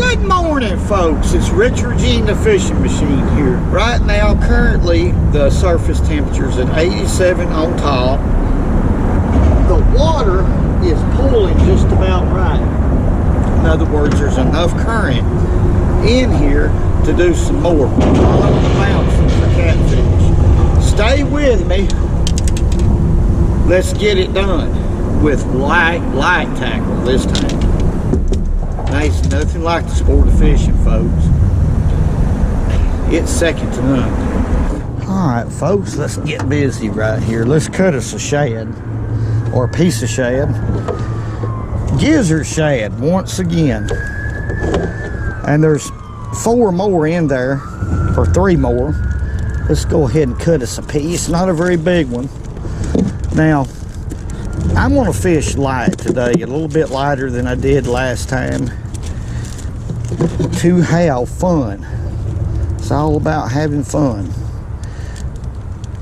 Good morning, folks. It's Richard the Fishing Machine here. Right now, currently, the surface temperature is at 87 on top. The water is pulling just about right. In other words, there's enough current in here to do some more bouncing for catfish. Stay with me. Let's get it done with light tackle this time. It's nothing like the sport of fishing, folks. It's second to none. Alright, folks, let's get busy right here. Let's cut us a shad, or a piece of shad. Gizzard shad, once again. And there's 4 more in there, or 3 more. Let's go ahead and cut us a piece. Not a very big one. Now, I'm going to fish light today, a little bit lighter than I did last time, to have fun. It's all about having fun.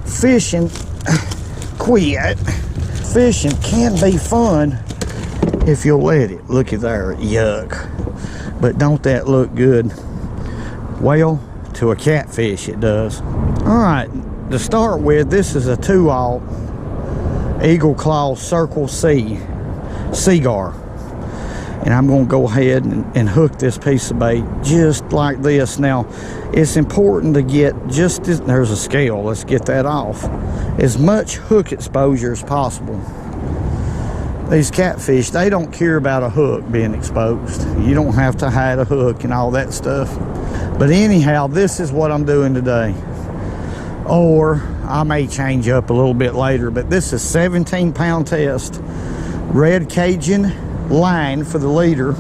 Fishing, quit. Fishing can be fun if you'll let it. Looky there, yuck. But don't that look good? Well, to a catfish it does. Alright, to start with, this is a 2-aught Eagle Claw Circle C Seagar. And I'm going to go ahead and hook this piece of bait just like this. Now, it's important to get just as, there's a scale, let's get that off, as much hook exposure as possible. These catfish, they don't care about a hook being exposed. You don't have to hide a hook and all that stuff. But anyhow, this is what I'm doing today. Or I may change up a little bit later, but this is 17-pound test red Cajun line for the leader.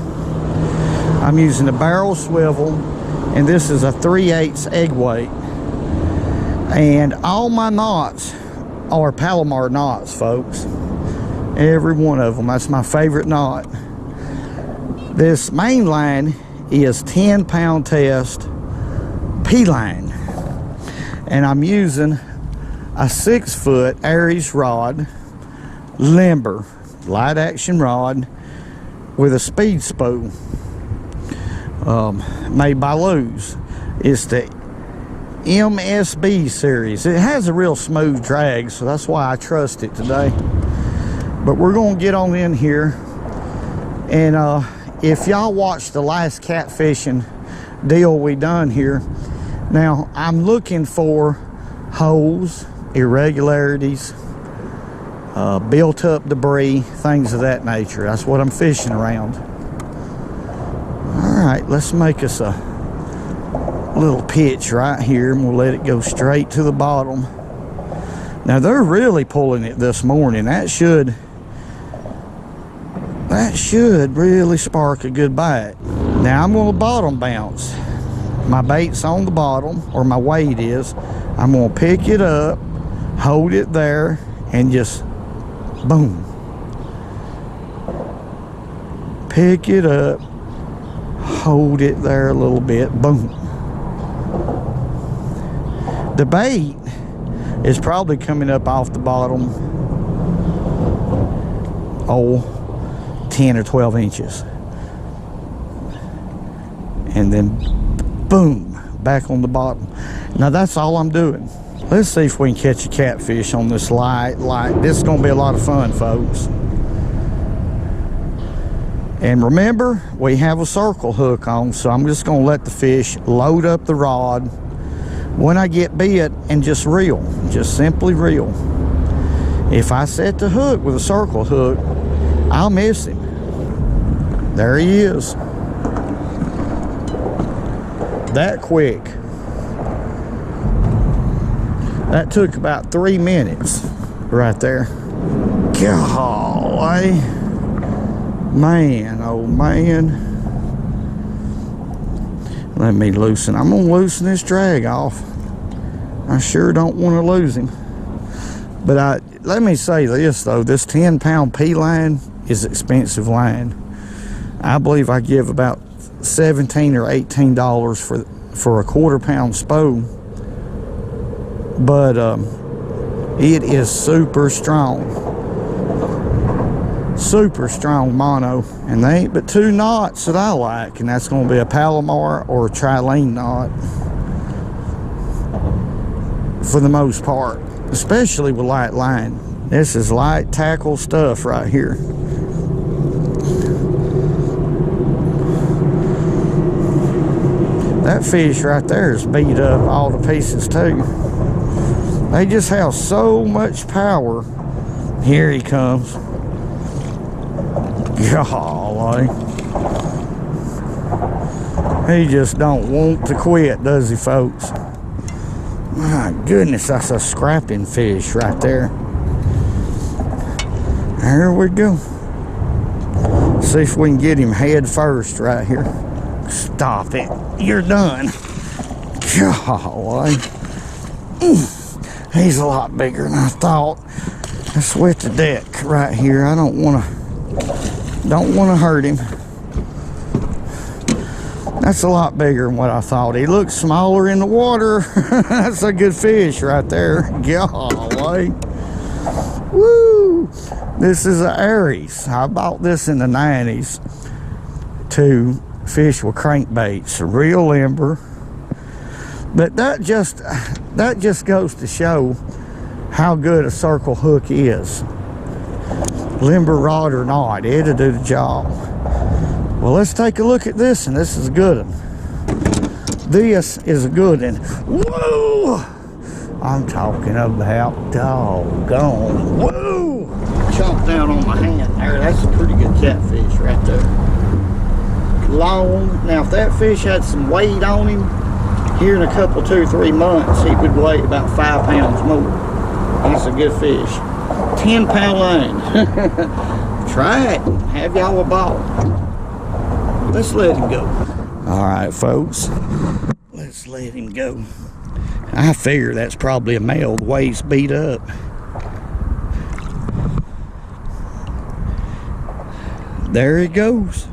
I'm using a barrel swivel, and this is a 3/8 egg weight. And all my knots are Palomar knots, folks. Every one of them. That's my favorite knot. This main line is 10-pound test P-line, and I'm using a 6-foot Aries rod, limber, light action rod, with a speed spool, made by Lew's. It's the MSB series. It has a real smooth drag, so that's why I trust it today. But we're going to get on in here, and if y'all watched the last catfishing deal we done here, now I'm looking for holes, irregularities, built up debris, things of that nature. That's what I'm fishing around. All right, let's make us a little pitch right here, and we'll let it go straight to the bottom. Now they're really pulling it this morning. That should really spark a good bite. Now I'm going to bottom bounce. My bait's on the bottom, or my weight is. I'm going to pick it up, hold it there, and just boom. Pick it up, hold it there a little bit, boom. The bait is probably coming up off the bottom, 10 or 12 inches. And then boom, back on the bottom. Now that's all I'm doing. Let's see if we can catch a catfish on this light. This is going to be a lot of fun, folks. And remember, we have a circle hook on, so I'm just going to let the fish load up the rod when I get bit and just reel. Just simply reel. If I set the hook with a circle hook, I'll miss him. There he is. That quick. That took about 3 minutes right there. Golly. Man, oh man. Let me loosen. I'm going to loosen this drag off. I sure don't want to lose him. But let me say this, though. This 10-pound P-line is expensive line. I believe I give about $17 or $18 for a 1/4-pound spool. But it is super strong. Super strong mono, and they ain't but 2 knots that I like, and that's going to be a Palomar or a trilene knot for the most part, especially with light line. This is light tackle stuff right here. That fish right there is beat up all to pieces too. They just have so much power. Here he comes. Golly. He just don't want to quit, does he, folks? My goodness, that's a scrapping fish right there. There we go. See if we can get him head first right here. Stop it. You're done. Golly. He's a lot bigger than I thought. Let's wet the deck right here. I don't want to hurt him. That's a lot bigger than what I thought. He looks smaller in the water. That's a good fish right there. Golly. Woo! This is an Aries. I bought this in the 90s to fish with crankbaits. Real limber. But that just goes to show how good a circle hook is. Limber rod or not, it'll do the job. Well, let's take a look at this, and this is a good one. This is a good one. Whoa! I'm talking about doggone. Whoa! Chomped down on my hand there. That's a pretty good catfish right there. Long. Now, if that fish had some weight on him, here in a couple, 2 or 3 months, he would weigh about 5 pounds more. That's a good fish. 10-pound line. Try it. Have y'all a ball. Let's let him go. All right, folks. Let's let him go. I figure that's probably a male. The way he's beat up. There he goes.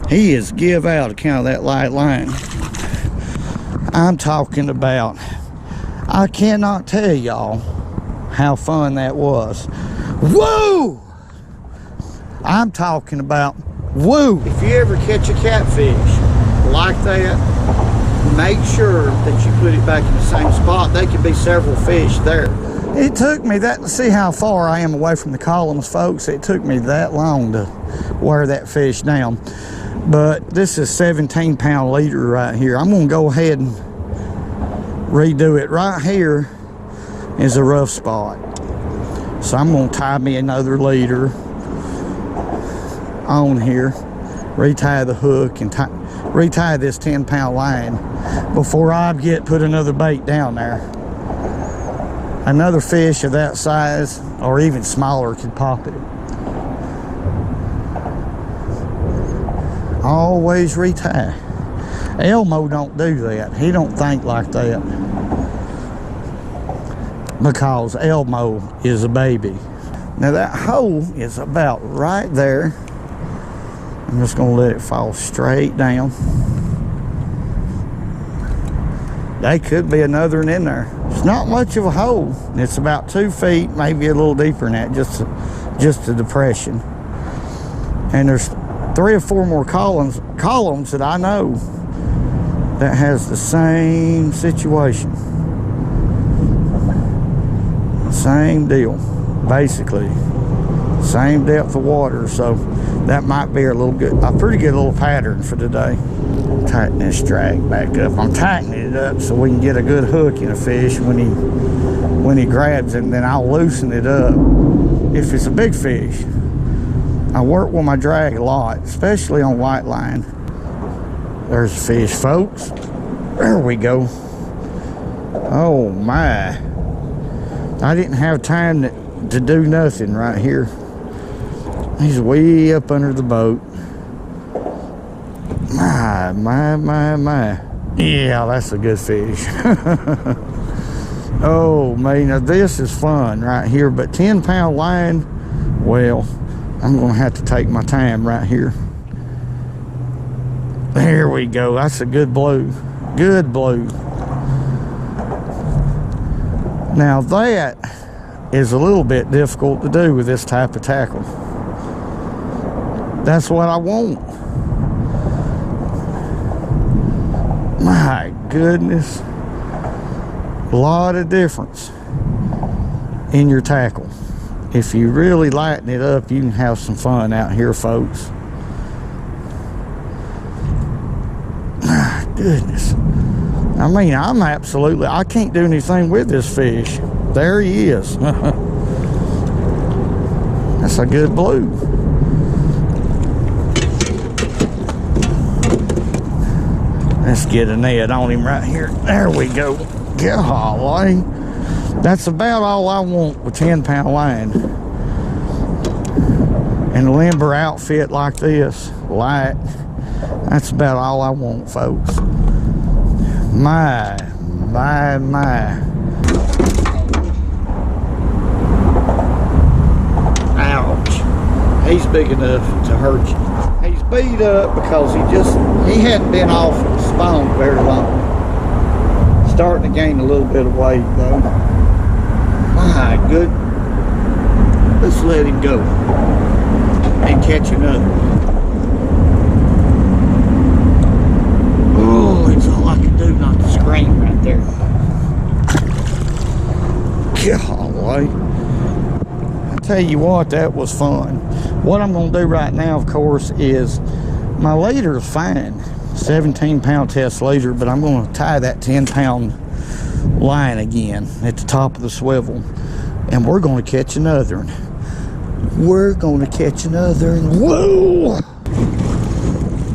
He is give out account of that light line. I'm talking about, I cannot tell y'all how fun that was. Whoa! I'm talking about, whoa! If you ever catch a catfish like that, make sure that you put it back in the same spot. There could be several fish there. It took me that, see how far I am away from the columns, folks. It took me that long to wear that fish down. But this is 17-pound leader right here. I'm gonna go ahead and redo it. Right here is a rough spot. So I'm gonna tie me another leader on here, retie the hook, and retie this 10-pound line before I put another bait down there. Another fish of that size or even smaller could pop it. Always retie. Elmo don't do that. He don't think like that, because Elmo is a baby. Now that hole is about right there. I'm just gonna let it fall straight down. There could be another one in there. It's not much of a hole. It's about 2 feet, maybe a little deeper than that, just a depression. And there's 3 or 4 more columns that I know that has the same situation. Same deal, basically. Same depth of water, so that might be a pretty good little pattern for today. Tighten this drag back up. I'm tightening it up so we can get a good hook in a fish when he grabs it, and then I'll loosen it up if it's a big fish. I work with my drag a lot, especially on white line. There's a fish, folks. There we go. Oh my. I didn't have time to do nothing right here. He's way up under the boat. My. Yeah, that's a good fish. Oh man, now this is fun right here, but 10-pound line, well, I'm gonna have to take my time right here. There we go. That's a good blue. Good blue. Now that is a little bit difficult to do with this type of tackle. That's what I want. My goodness. A lot of difference in your tackle. If you really lighten it up, you can have some fun out here, folks. My goodness. I mean, I can't do anything with this fish. There he is. That's a good blue. Let's get a net on him right here. There we go. Golly. That's about all I want with 10-pound line. And a limber outfit like this, light. That's about all I want, folks. My. Ouch. He's big enough to hurt you. He's beat up because he hadn't been off spawn very long. Starting to gain a little bit of weight though. My good. Let's let him go and catch another. Oh, it's all I can do not to scream right there. Golly. I tell you what, that was fun. What I'm going to do right now, of course, is my leader is fine. 17-pound test leader, but I'm going to tie that 10-pound line again at the top of the swivel, and we're going to catch another one. We're going to catch another one. Whoa!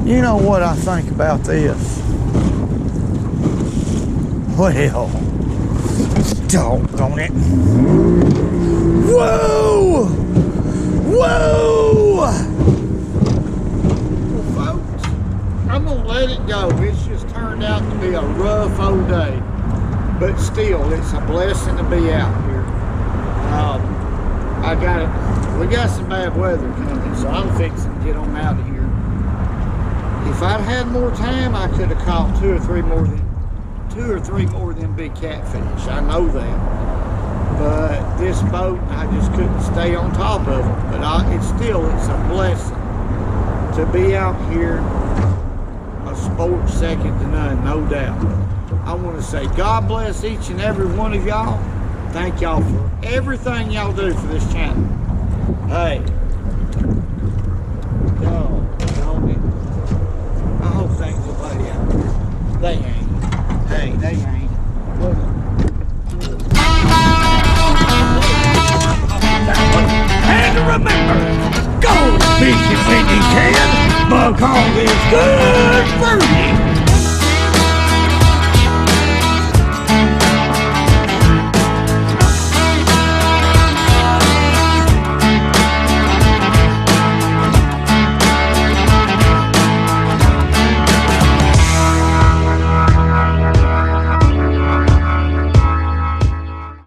You know what I think about this? Well, doggone it. Whoa! Whoa! Well, folks, I'm going to let it go. It's just turned out to be a rough old day. But still, it's a blessing to be out here. We got some bad weather coming, so I'm fixing to get on out of here. If I'd had more time, I could have caught two or three more of them big catfish. I know that. But this boat, I just couldn't stay on top of them. But it's a blessing to be out here. A sport second to none, no doubt. I want to say God bless each and every one of y'all. Thank y'all for everything y'all do for this channel. Hey,